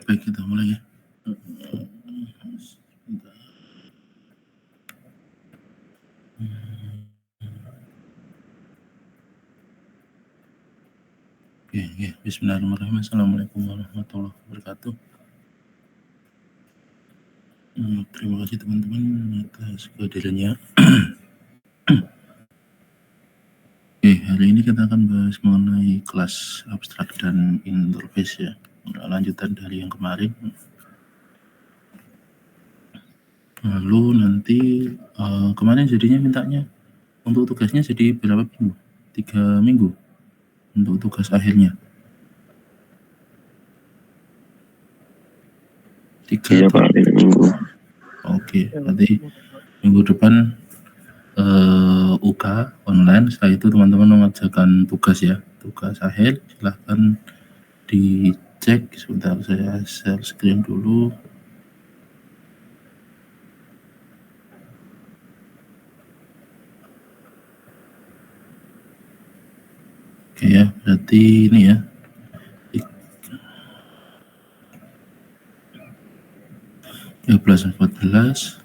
Baik, kita mulai ya. Oke. Bismillahirrahmanirrahim. Assalamualaikum warahmatullahi wabarakatuh. Terima kasih teman-teman atas kehadirannya. Oke, hari ini kita akan bahas mengenai kelas abstrak dan interface ya. Lanjutan dari yang kemarin. Lalu nanti kemarin jadinya mintanya untuk tugasnya jadi berapa minggu? 3 minggu untuk tugas akhirnya. 3 Iya Pak, 3 minggu. Oke, nanti minggu depan UK online. Setelah itu teman-teman mengerjakan tugas ya, tugas akhir. Silahkan dicek. Sebentar, saya share screen dulu. Oke ya, berarti ini ya, 13-14.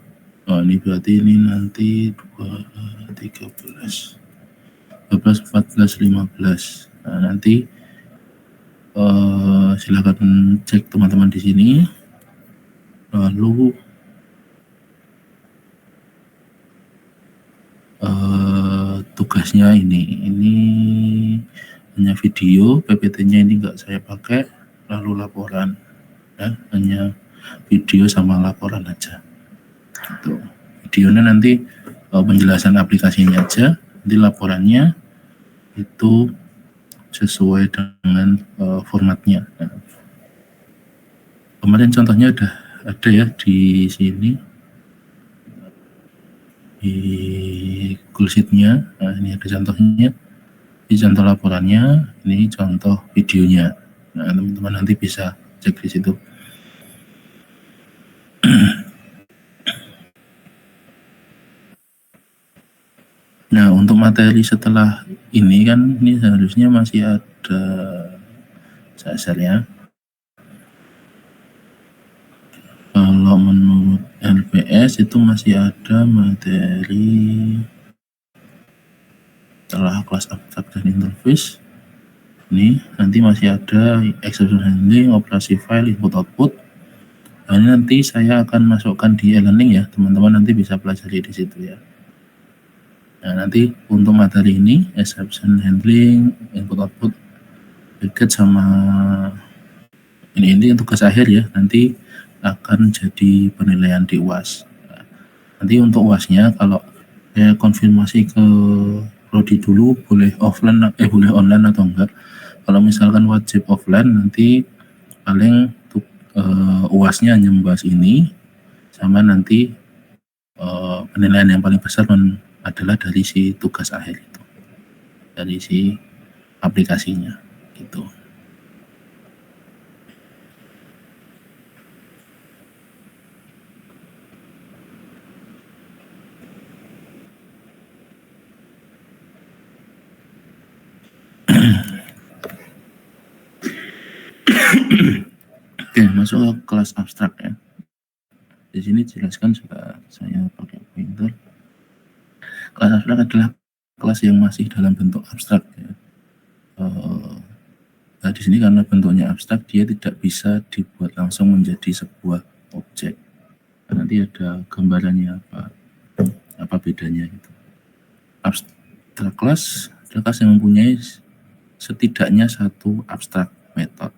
Oh, ini berarti ini nanti 13, 14, 15. Nah, nanti silakan cek teman-teman di sini. Lalu tugasnya ini hanya video, PPT-nya ini enggak saya pakai. Lalu laporan ya, hanya video sama laporan aja. Gitu. Videonya nanti penjelasan aplikasinya aja, nanti laporannya itu sesuai dengan formatnya. Nah, kemarin contohnya ada ya di sini di Google Sheet-nya. Nah, ini ada contohnya, ini contoh laporannya, ini contoh videonya. Nah, teman-teman nanti bisa cek di situ. Nah, untuk materi setelah ini kan ini seharusnya masih ada ya. Kalau menurut LPS itu masih ada materi setelah kelas abstrak dan interface. Ini nanti masih ada exception handling, operasi file, input output. Nah, ini nanti saya akan masukkan di e-learning ya, teman-teman nanti bisa pelajari di situ ya. Nah, nanti untuk materi ini exception handling, input output, dekat sama ini tugas akhir ya, nanti akan jadi penilaian di UAS. Nah, nanti untuk UASnya kalau saya konfirmasi ke prodi dulu boleh offline boleh online atau enggak. Kalau misalkan wajib offline nanti paling UASnya hanya membahas ini, sama nanti penilaian yang paling besar adalah dari si tugas akhir itu, dari si aplikasinya gitu. Oke, masuk ke kelas abstrak ya. Di sini jelaskan sudah saya pakai pointer. Kelas abstrak adalah kelas yang masih dalam bentuk abstrak ya. Nah, di sini karena bentuknya abstrak, dia tidak bisa dibuat langsung menjadi sebuah objek. Nah, nanti ada gambarannya apa bedanya gitu. Abstrak class adalah kelas yang mempunyai setidaknya satu abstrak method.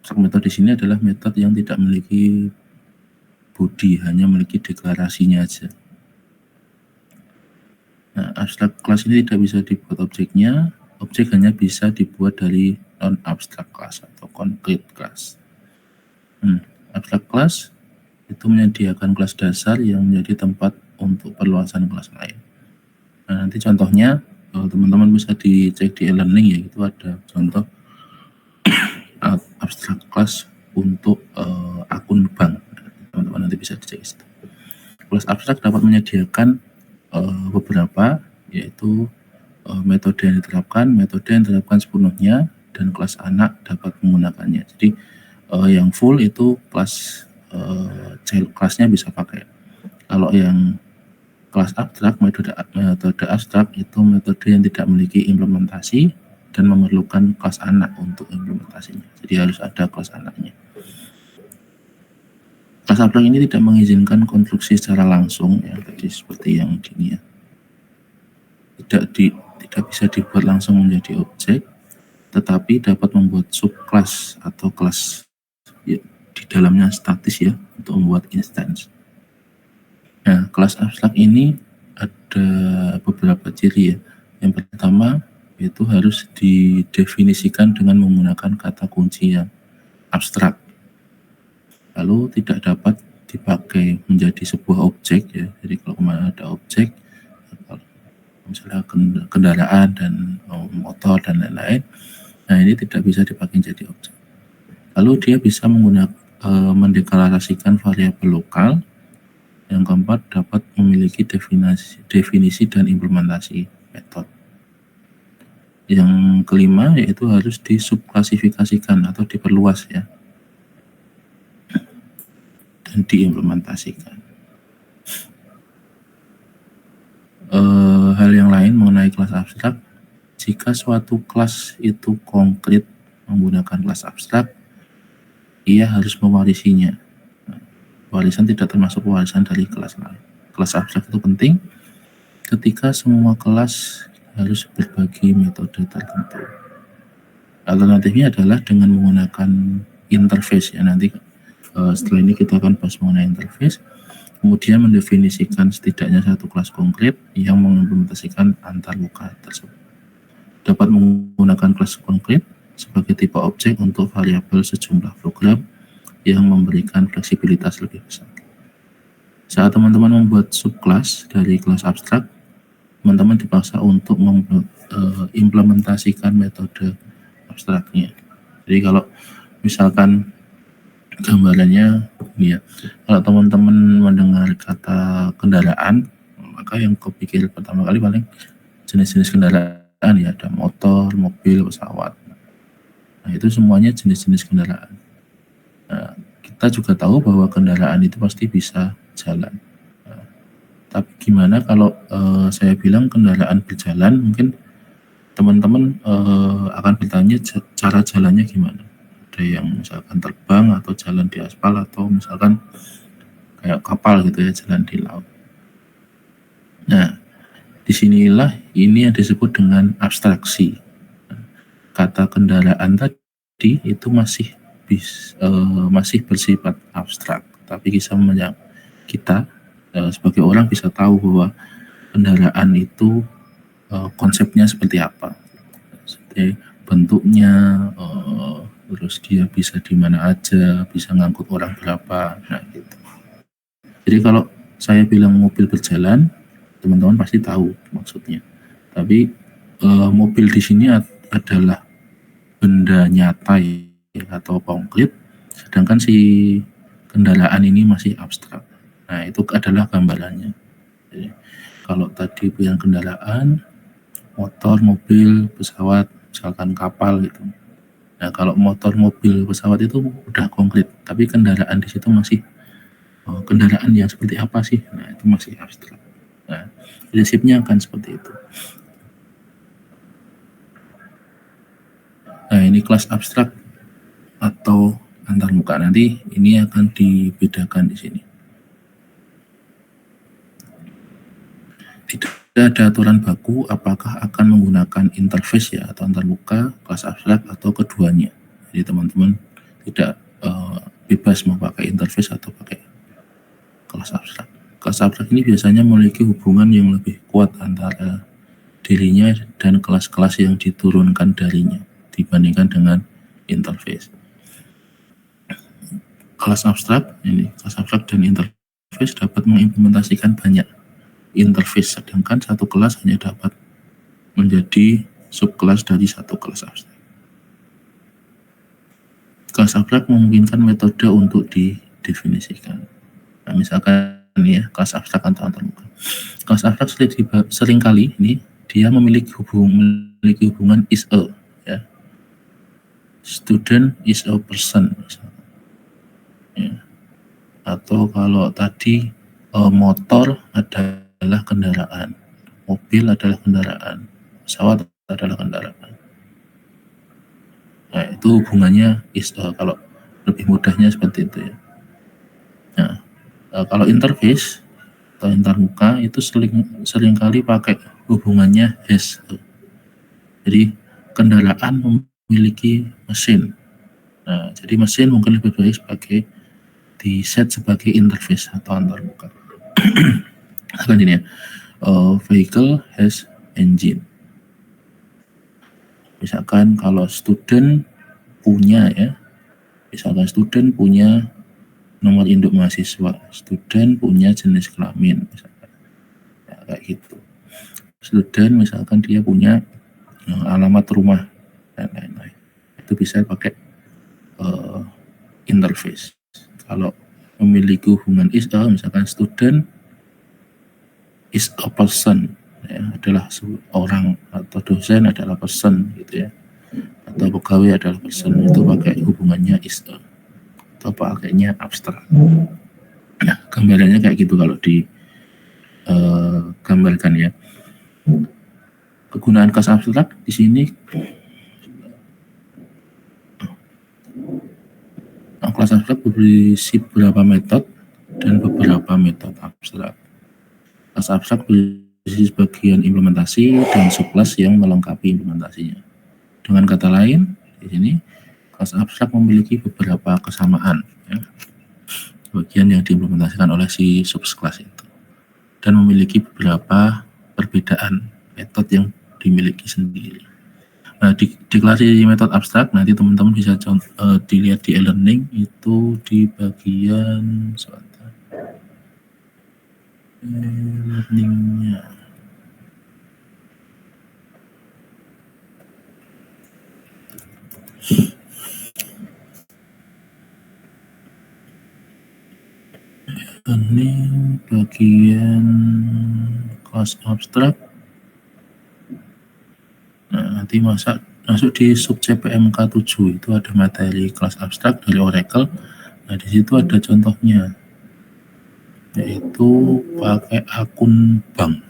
Abstrak method di sini adalah metode yang tidak memiliki body, hanya memiliki deklarasinya aja. Nah, abstrak class ini tidak bisa dibuat objeknya. Objek hanya bisa dibuat dari non-abstrak class atau concrete class. Abstrak class itu menyediakan kelas dasar yang menjadi tempat untuk perluasan kelas lain. Nah, nanti contohnya teman-teman bisa dicek di e-learning ya, itu ada contoh abstrak class untuk akun bank. Teman-teman nanti bisa dicek itu. Kelas abstrak dapat menyediakan beberapa, yaitu metode yang diterapkan sepenuhnya, dan kelas anak dapat menggunakannya. Jadi yang full itu kelasnya bisa pakai. Kalau yang kelas abstrak, metode abstrak itu metode yang tidak memiliki implementasi dan memerlukan kelas anak untuk implementasinya. Jadi harus ada kelas anaknya. Kelas abstrak ini tidak mengizinkan konstruksi secara langsung, ya, tadi seperti yang gini ya. Tidak bisa dibuat langsung menjadi objek, tetapi dapat membuat subkelas atau kelas ya, di dalamnya statis ya, untuk membuat instance. Nah, kelas abstrak ini ada beberapa ciri ya. Yang pertama yaitu harus didefinisikan dengan menggunakan kata kunci yang abstrak. Lalu tidak dapat dipakai menjadi sebuah objek ya. Jadi kalau kemarin ada objek, misalnya kendaraan dan motor dan lain-lain, nah ini tidak bisa dipakai menjadi objek. Lalu dia bisa mendeklarasikan variabel lokal. Yang keempat, dapat memiliki definisi dan implementasi metode. Yang kelima yaitu harus disubklasifikasikan atau diperluas ya, dan diimplementasikan. Hal yang lain mengenai kelas abstrak, jika suatu kelas itu konkret menggunakan kelas abstrak, ia harus mewarisinya. Warisan tidak termasuk warisan dari kelas lain. Kelas abstrak itu penting ketika semua kelas harus berbagi metode tertentu. Alternatifnya adalah dengan menggunakan interface ya, nanti setelah ini kita akan bahas mengenai interface, kemudian mendefinisikan setidaknya satu kelas konkret yang mengimplementasikan antarmuka tersebut. Dapat menggunakan kelas konkret sebagai tipe objek untuk variabel sejumlah program yang memberikan fleksibilitas lebih besar. Saat teman-teman membuat subkelas dari kelas abstrak, teman-teman dipaksa untuk mengimplementasikan metode abstraknya. Jadi kalau misalkan gambarannya ini ya, kalau teman-teman mendengar kata kendaraan, maka yang kepikir pertama kali paling jenis-jenis kendaraan ya, ada motor, mobil, pesawat. Nah itu semuanya jenis-jenis kendaraan. Nah, kita juga tahu bahwa kendaraan itu pasti bisa jalan. Nah, tapi gimana kalau saya bilang kendaraan berjalan, mungkin teman-teman akan bertanya cara jalannya gimana. Ada yang misalkan terbang atau jalan di aspal, atau misalkan kayak kapal gitu ya, jalan di laut. Nah, disinilah ini yang disebut dengan abstraksi. Kata kendaraan tadi itu masih bersifat abstrak, tapi kita sebagai orang bisa tahu bahwa kendaraan itu konsepnya seperti apa, seperti bentuknya, terus dia bisa di mana aja, bisa ngangkut orang berapa, nah gitu. Jadi kalau saya bilang mobil berjalan, teman-teman pasti tahu maksudnya. Tapi mobil di sini adalah benda nyata atau konkret, sedangkan si kendaraan ini masih abstrak. Nah itu adalah gambarannya. Jadi, kalau tadi yang kendaraan, motor, mobil, pesawat, misalkan kapal gitu. Nah kalau motor, mobil, pesawat itu udah konkret, tapi kendaraan di situ masih kendaraan yang seperti apa sih? Nah itu masih abstrak. Nah prinsipnya akan seperti itu. Nah ini kelas abstrak atau antarmuka, nanti ini akan dibedakan di sini. Tidak ada aturan baku apakah akan menggunakan interface ya atau antarmuka, kelas abstrak atau keduanya. Jadi teman-teman tidak bebas mau pakai interface atau pakai kelas abstrak. Kelas abstrak ini biasanya memiliki hubungan yang lebih kuat antara dirinya dan kelas-kelas yang diturunkan darinya dibandingkan dengan interface. Kelas abstrak dan interface dapat mengimplementasikan banyak interface, sedangkan satu kelas hanya dapat menjadi subkelas dari satu kelas abstrak. Kelas abstrak memungkinkan metode untuk didefinisikan. Nah, misalkan ya kelas abstrak atau antarmuka. Kelas abstrak seringkali ini dia memiliki hubungan is a ya. Student is a person. ya. Atau kalau tadi motor adalah kendaraan, mobil adalah kendaraan, pesawat adalah kendaraan. Nah, itu hubungannya kalau lebih mudahnya seperti itu ya. Nah, kalau interface atau antarmuka itu seringkali pakai hubungannya has. Jadi kendaraan memiliki mesin. Nah, jadi mesin mungkin lebih baik sebagai di set sebagai interface atau antarmuka. Akan ini ya, vehicle has engine. Misalkan kalau student punya ya, misalkan student punya nomor induk mahasiswa, student punya jenis kelamin, misalkan ya, kayak gitu. Student misalkan dia punya alamat rumah dan lain-lain, itu bisa pakai interface. Kalau memiliki hubungan is misalkan student is a person, ya, adalah orang, atau dosen adalah person gitu ya, atau pegawai adalah person, itu pakai hubungannya is atau pakainya abstrak. Nah, gambarannya kayak gitu kalau di gambarkan ya. Kegunaan kelas abstrak di sini, kelas abstrak berisi beberapa metode dan beberapa metode abstrak. Kelas abstrak berisi sebagian implementasi dan subkelas yang melengkapi implementasinya. Dengan kata lain, di sini kelas abstrak memiliki beberapa kesamaan, ya, bagian yang diimplementasikan oleh si subkelas itu, dan memiliki beberapa perbedaan metode yang dimiliki sendiri. Nah, di deklarasi metode abstrak nanti teman-teman bisa dilihat di e-learning itu di bagian e-learningnya. Ini bagian kelas abstrak. Nah, nanti masuk di sub CPMK 7 itu ada materi kelas abstrak dari Oracle. Nah, di situ ada contohnya, yaitu pakai akun bank.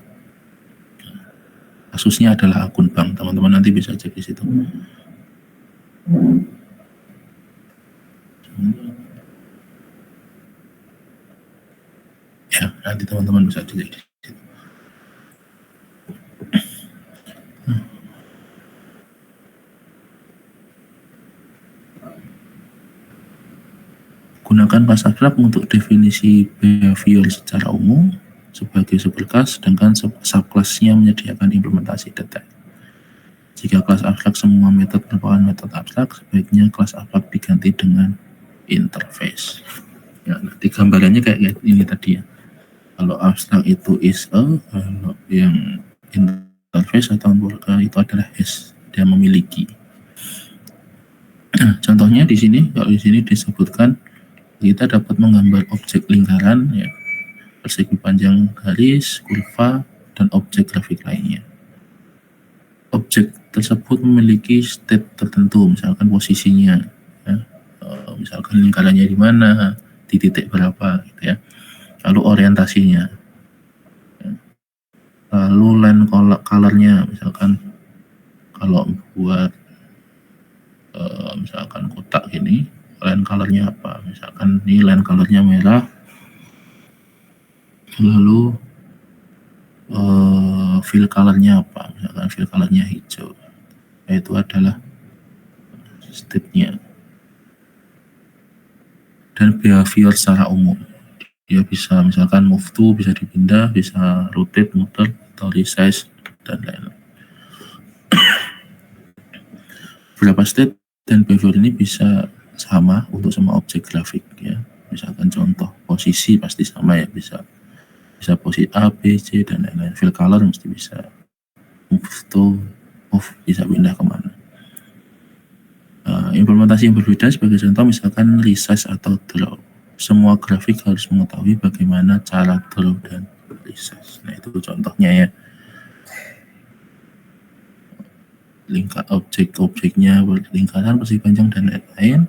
Kasusnya adalah akun bank. Teman-teman nanti bisa cek di situ. Ya, nanti teman-teman bisa cek di situ. Gunakan kelas abstrak untuk definisi behavior secara umum sebagai subkelas, sedangkan subkelasnya menyediakan implementasi detail. Jika kelas abstrak semua metode merupakan metode abstrak, sebaiknya kelas abstrak diganti dengan interface. Ya, nanti gambarannya kayak ini tadi ya. Kalau abstrak itu is kalau yang interface atau itu adalah has, dia memiliki. Contohnya di sini, kalau di sini disebutkan kita dapat menggambar objek lingkaran, ya, persegi panjang garis, kurva, dan objek grafik lainnya. Objek tersebut memiliki state tertentu, misalkan posisinya, ya, misalkan lingkarannya di mana, di titik berapa, gitu ya. Lalu orientasinya, ya. Lalu line colornya, misalkan kalau buat misalkan kotak gini, line colornya apa, misalkan ini line colornya merah, lalu fill colornya apa, misalkan fill colornya hijau, itu adalah state-nya. Dan behavior secara umum, dia bisa misalkan move to, bisa dipindah, bisa rotate, muter, atau resize, dan lain-lain. Beberapa state dan behavior ini bisa sama untuk semua objek grafik ya. Misalkan contoh posisi pasti sama ya, bisa posisi A, B, C, dan lain-lain. Fill color mesti bisa, move to, move bisa pindah kemana. Implementasi yang berbeda sebagai contoh misalkan resize atau draw. Semua grafik harus mengetahui bagaimana cara draw dan resize. Nah, itu contohnya ya. Objek-objeknya lingkaran, persegi panjang, dan lain-lain.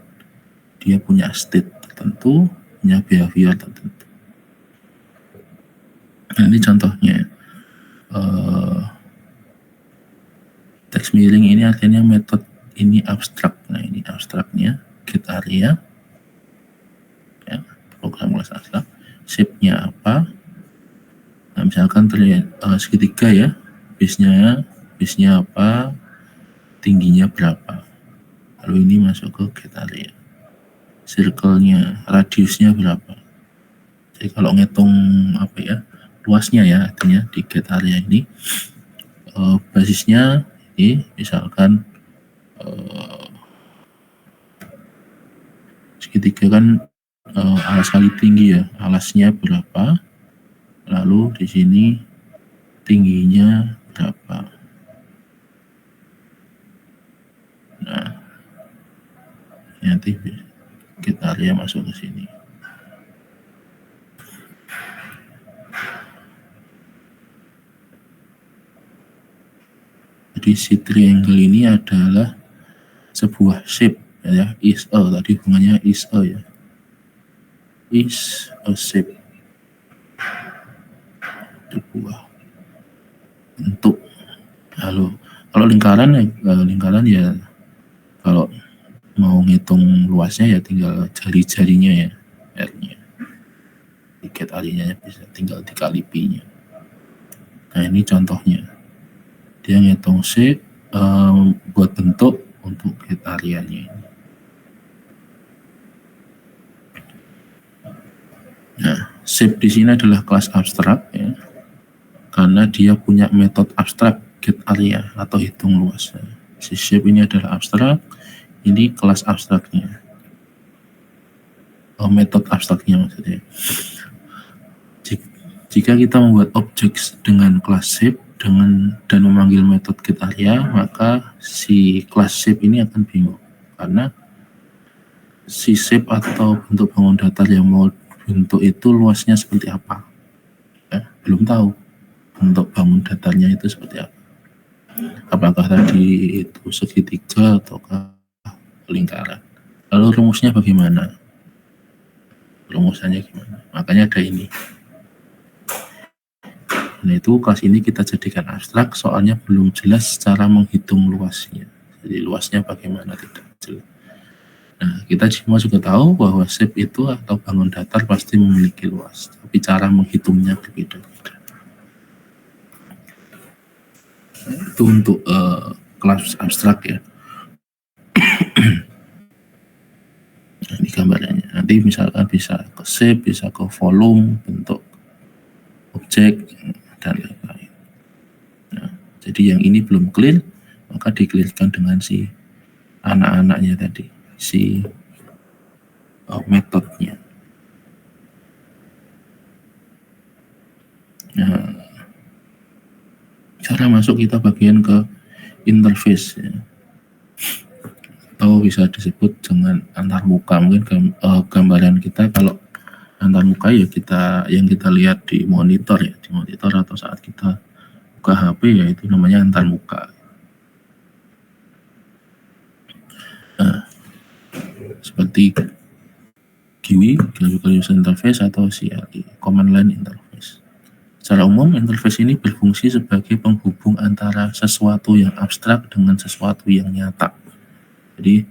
Dia punya state tertentu, punya behavior tertentu. Nah, ini contohnya. Text mirroring ini artinya metode ini abstrak. Nah, ini abstraknya, get area, ya, program kelas abstrak. Shape-nya apa? Nah, misalkan terlihat segitiga ya, base-nya apa, tingginya berapa. Lalu ini masuk ke get area. Circle-nya, radiusnya berapa. Jadi kalau ngitung apa ya, luasnya ya, artinya di get area ini basisnya ini misalkan segitiga kan alas kali tinggi ya, alasnya berapa, lalu di sini tingginya berapa. Nah, nanti get area masuk ke sini. Jadi si triangle ini adalah sebuah shape ya, is a, tadi hubungannya is a ya, is a shape, sebuah bentuk. Lalu kalau lingkaran ya kalau mau ngitung luasnya ya tinggal jari-jarinya ya, R-nya, tiket area-nya bisa tinggal dikali pi-nya. Nah, ini contohnya, dia ngitung shape buat bentuk untuk get area-nya ini. Nah, shape di sini adalah kelas abstrak ya, karena dia punya metode abstrak get area atau hitung luas. Si shape ini adalah abstrak, ini kelas abstraknya, metode abstraknya maksudnya. Jika kita membuat objek dengan kelas shape dan memanggil metode get area, maka si kelas shape ini akan bingung karena si shape atau bentuk bangun datar yang mau bentuk itu luasnya seperti apa, ya, belum tahu bentuk bangun datarnya itu seperti apa, apakah tadi itu segitiga ataukah lingkaran. Lalu rumusnya bagaimana? Rumusannya gimana? Makanya ada ini. Nah, itu kelas ini kita jadikan abstrak, soalnya belum jelas cara menghitung luasnya. Jadi luasnya bagaimana tidak jelas. Nah, kita semua juga tahu bahwa shape itu atau bangun datar pasti memiliki luas, tapi cara menghitungnya berbeda-beda. Itu untuk kelas abstrak ya. Nah, ini gambarannya. Nanti misalkan bisa ke shape, bisa ke volume, bentuk objek, dan lain-lain. Nah, jadi yang ini belum clear, maka di-clearkan dengan si anak-anaknya tadi, si metodenya. Nah, cara masuk kita bagian ke interface ya, atau bisa disebut dengan antarmuka. Mungkin gambaran kita kalau antarmuka ya yang kita lihat di monitor ya, di monitor atau saat kita buka HP ya, itu namanya antarmuka. Nah, seperti GUI, Graphical User Interface, atau CLI, Command Line Interface. Secara umum, interface ini berfungsi sebagai penghubung antara sesuatu yang abstrak dengan sesuatu yang nyata. Jadi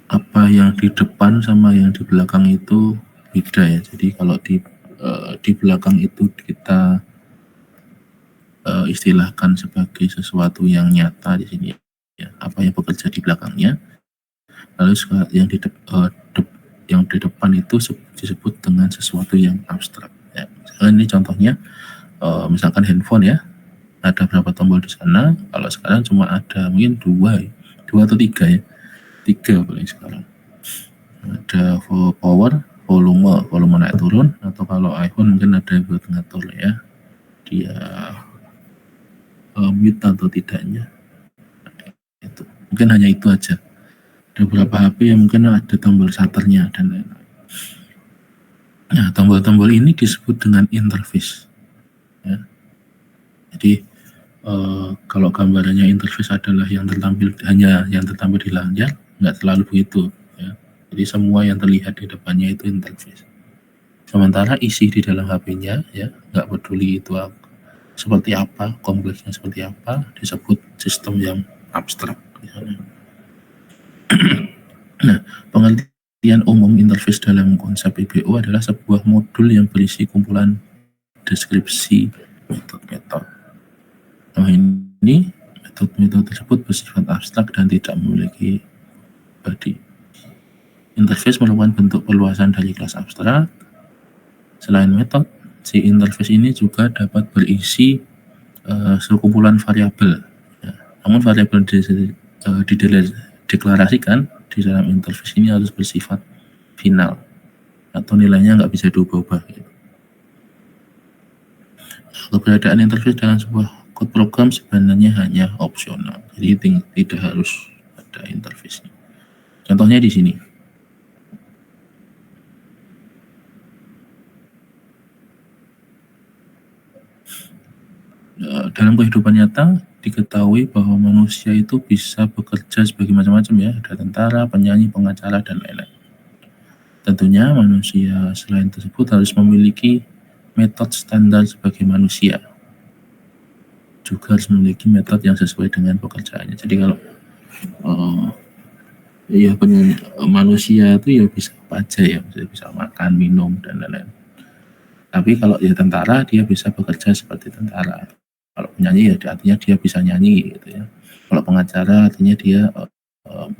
apa yang di depan sama yang di belakang itu beda ya. Jadi kalau di belakang itu kita istilahkan sebagai sesuatu yang nyata di sini ya, apa yang bekerja di belakangnya. Lalu yang di depan itu disebut dengan sesuatu yang abstrak ya. Misalkan ini contohnya misalkan handphone ya, ada berapa tombol di sana. Kalau sekarang cuma ada mungkin dua atau tiga ya, tiga paling sekarang. Ada power, volume naik turun, atau kalau iPhone mungkin ada buat ngatur ya, dia mute atau tidaknya. Itu mungkin hanya itu aja. Ada beberapa HP yang mungkin ada tombol shutternya dan lain-lain. Nah, tombol-tombol ini disebut dengan interface ya. Jadi kalau gambarannya interface adalah hanya yang tertampil di layar, nggak terlalu begitu ya. Jadi semua yang terlihat di depannya itu interface. Sementara isi di dalam HP-nya ya nggak peduli itu seperti apa, kompleksnya seperti apa, disebut sistem yang abstrak. Nah, pengertian umum interface dalam konsep IBO adalah sebuah modul yang berisi kumpulan deskripsi metode-metode. Nah, ini metode-metode tersebut bersifat abstrak dan tidak memiliki body. Interface merupakan bentuk perluasan dari kelas abstrak. Selain metode, si interface ini juga dapat berisi sekumpulan variabel. Ya. Namun variabel dideklarasikan di dalam interface ini harus bersifat final atau nilainya nggak bisa diubah-ubah. Gitu. Keberadaan interface dalam sebuah code program sebenarnya hanya opsional, jadi tidak harus ada interface. Contohnya di sini. Dalam kehidupan nyata diketahui bahwa manusia itu bisa bekerja sebagai macam-macam ya, ada tentara, penyanyi, pengacara, dan lain-lain. Tentunya manusia selain tersebut harus memiliki metode standar sebagai manusia, juga harus memiliki metode yang sesuai dengan pekerjaannya. Jadi kalau ya manusia itu ya bisa apa aja ya, bisa makan, minum, dan lain-lain. Tapi kalau ya tentara, dia bisa bekerja seperti tentara. Kalau penyanyi ya artinya dia bisa nyanyi gitu ya. Kalau pengacara artinya dia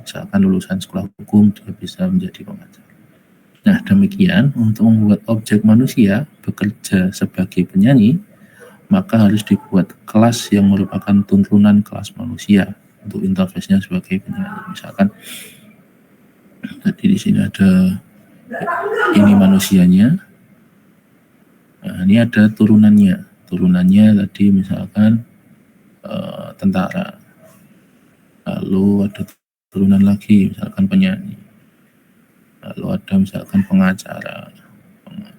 misalkan lulusan sekolah hukum, dia bisa menjadi pengacara. Nah, demikian untuk membuat objek manusia bekerja sebagai penyanyi, maka harus dibuat kelas yang merupakan turunan kelas manusia untuk interface-nya sebagai penyanyi. Misalkan tadi di sini ada ini manusianya. Nah, ini ada turunannya. Turunannya tadi misalkan tentara. Lalu ada turunan lagi misalkan penyanyi. Lalu ada misalkan pengacara. Nah,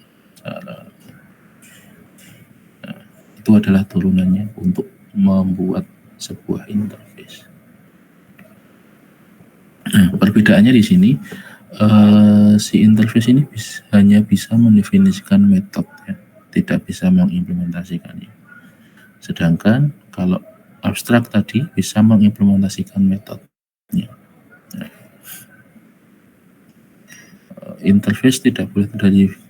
itu adalah turunannya untuk membuat sebuah interface. Nah, perbedaannya di sini si interface ini hanya bisa mendefinisikan metode ya, tidak bisa mengimplementasikannya. Sedangkan kalau abstrak tadi bisa mengimplementasikan metodenya. Nah, interface tidak boleh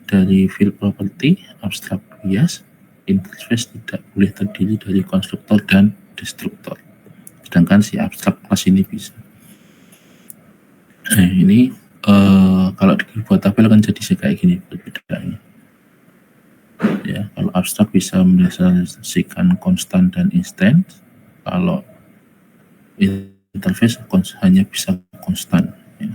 dari field property, abstrak bias. Interface tidak boleh terdiri dari konstruktor dan destruktor. Sedangkan si abstrak kelas ini bisa. Nah, ini kalau dibuat tabel kan jadi kayak gini perbedaannya. Ya, kalau abstrak bisa mendeskripsikan konstan dan instan. Kalau interface hanya bisa konstan. Ya.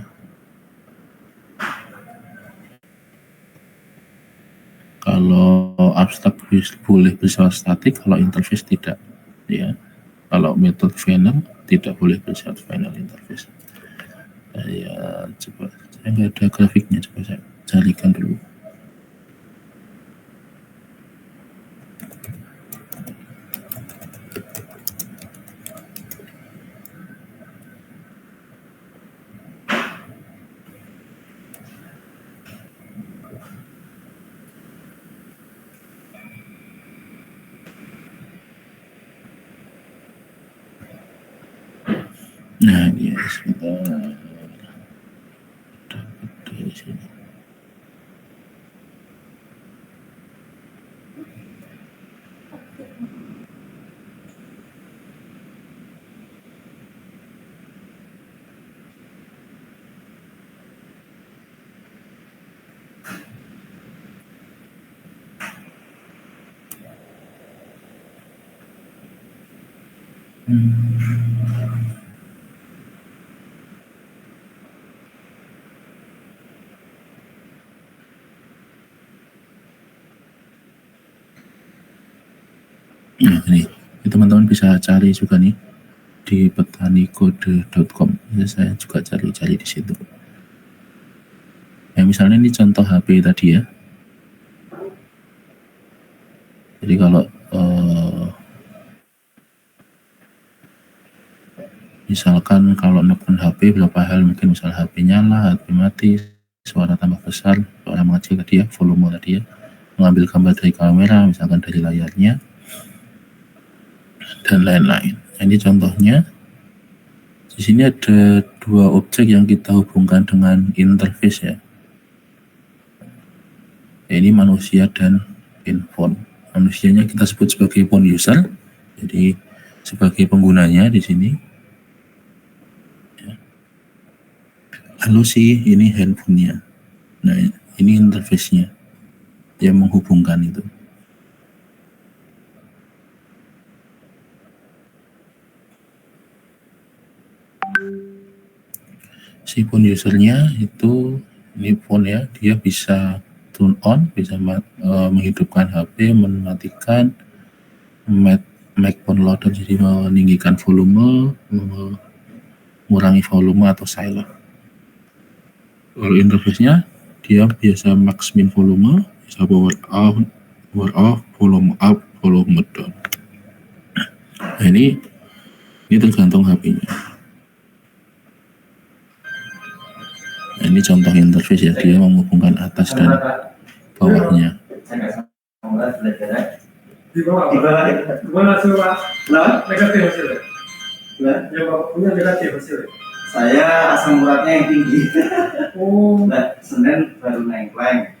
Kalau abstrak boleh bersifat statik, kalau interface tidak. Ya, kalau metode final tidak boleh bersifat final interface. Ya, coba saya nggak ada grafiknya, coba saya carikan dulu. Nah, ini sebentar. Dapat dari sini. Nah, ini teman-teman bisa cari juga nih di petanikode.com. Saya juga cari-cari di situ. Ya, misalnya ini contoh HP tadi ya. Jadi kalau Misalkan kalau nelpon HP beberapa hal, mungkin misal HP nyala, HP mati, suara tambah besar, suara mengecil tadi ya, volume tadi ya, mengambil gambar dari kamera, misalkan dari layarnya, dan lain-lain. Ini contohnya. Di sini ada dua objek yang kita hubungkan dengan interface ya. Ini manusia dan handphone. Manusianya kita sebut sebagai phone user, jadi sebagai penggunanya di sini. Lalu ini handphonenya. Nah, ini interface-nya yang menghubungkan itu. Si phone usernya itu, ini phone ya, dia bisa turn on, bisa menghidupkan HP, mematikan, make phone loader, jadi meninggikan volume, mengurangi volume atau silent. Kalau interface-nya, dia biasa max min volume, bisa power off, volume up, volume down. Nah, ini tergantung HP-nya. Nah, ini contoh interface ya, dia menghubungkan atas dan bawahnya. Saya asam uratnya yang tinggi. Nah, Senin baru naik leng.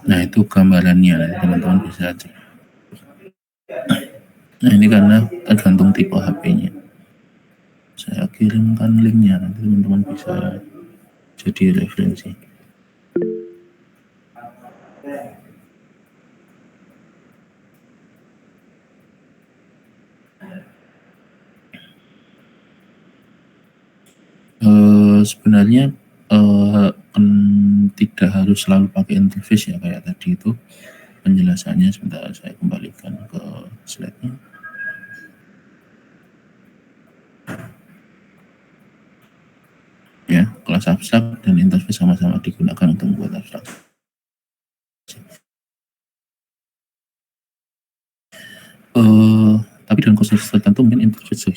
Nah, itu gambarannya, teman-teman bisa cek. Nah, ini karena tergantung tipe HP-nya. Saya kirimkan linknya, nanti teman-teman bisa jadi referensi. Sebenarnya tidak harus selalu pakai interface ya, kayak tadi itu penjelasannya. Sebentar, saya kembalikan ke slide-nya. Ya, kelas abstrak dan interface sama-sama digunakan untuk membuat abstraksi. Tapi dalam konteks tertentu mungkin interface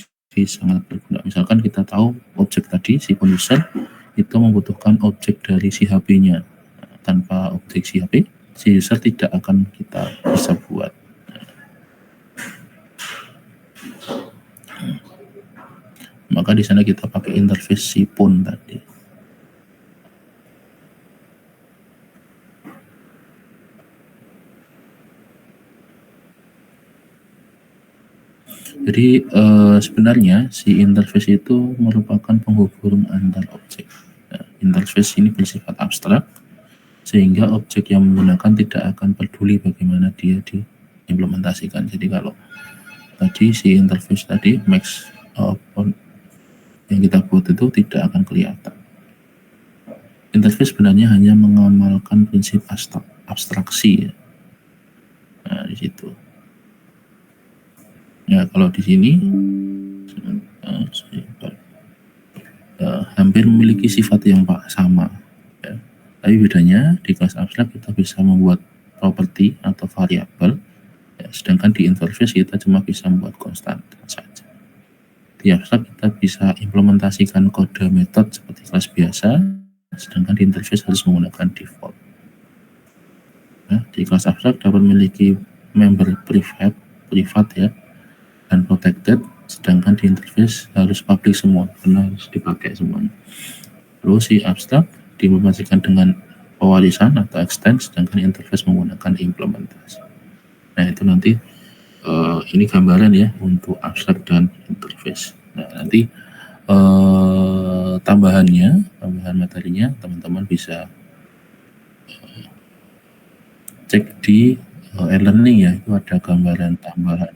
sangat berguna. Misalkan kita tahu objek tadi, si phone user, itu membutuhkan objek dari si HP-nya. Tanpa objek si HP, si user tidak akan kita bisa buat. Maka di sana kita pakai interface si phone tadi. Jadi sebenarnya si interface itu merupakan penghubung antar objek. Nah, interface ini bersifat abstrak, sehingga objek yang menggunakan tidak akan peduli bagaimana dia diimplementasikan. Jadi kalau tadi si interface tadi max yang kita buat itu tidak akan kelihatan. Interface sebenarnya hanya mengamalkan prinsip abstraksi ya. Nah, di situ. Ya, kalau di sini hampir memiliki sifat yang sama. Ya. Tapi bedanya di kelas abstrak kita bisa membuat properti atau variabel, ya, sedangkan di interface kita cuma bisa membuat konstan saja. Di abstrak kita bisa implementasikan kode metode seperti kelas biasa, sedangkan di interface harus menggunakan default. Ya, di kelas abstrak dapat memiliki member privat ya, dan protected, sedangkan di interface harus public semua, karena harus dipakai semuanya. Lalu si abstrak diimplementasikan dengan pewarisan atau extend, sedangkan interface menggunakan implementasi. Nah, itu nanti ini gambaran ya untuk abstrak dan interface. Nah, nanti tambahan materinya teman-teman bisa cek di e-learning ya, itu ada gambaran tambahan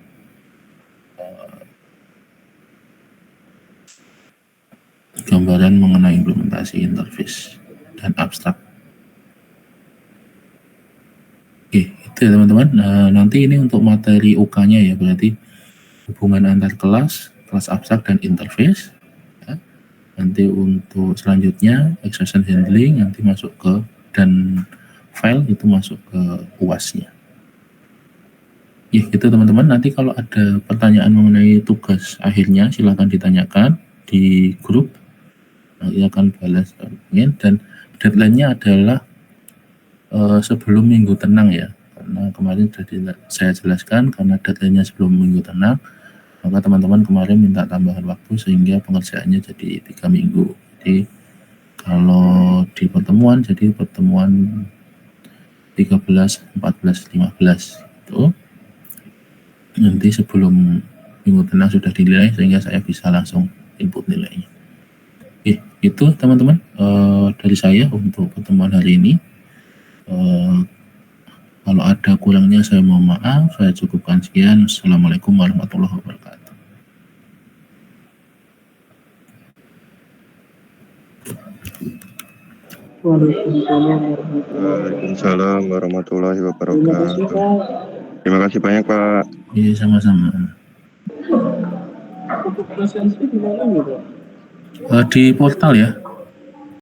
gambaran mengenai implementasi interface dan abstrak. Oke, itu ya teman-teman. Nanti ini untuk materi UK-nya ya, berarti hubungan antar kelas, kelas abstrak dan interface. Ya. Nanti untuk selanjutnya exception handling nanti masuk ke dan file itu masuk ke UAS-nya. Ya gitu teman-teman. Nanti kalau ada pertanyaan mengenai tugas akhirnya silahkan ditanyakan di grup. Nanti akan balas dan deadline-nya adalah sebelum minggu tenang ya, karena kemarin sudah saya jelaskan karena deadline-nya sebelum minggu tenang, maka teman-teman kemarin minta tambahan waktu sehingga pengerjaannya jadi 3 minggu. Jadi kalau di pertemuan jadi pertemuan 13, 14, 15 itu nanti sebelum minggu tenang sudah dinilai sehingga saya bisa langsung input nilainya. Oke, itu teman-teman dari saya untuk pertemuan hari ini. Kalau ada kurangnya saya mohon maaf, saya cukupkan sekian. Assalamualaikum warahmatullahi wabarakatuh. Waalaikumsalam warahmatullahi wabarakatuh. Terima kasih banyak Pak. Iya, sama-sama. Untuk presensi di mana nih Pak? Di portal ya.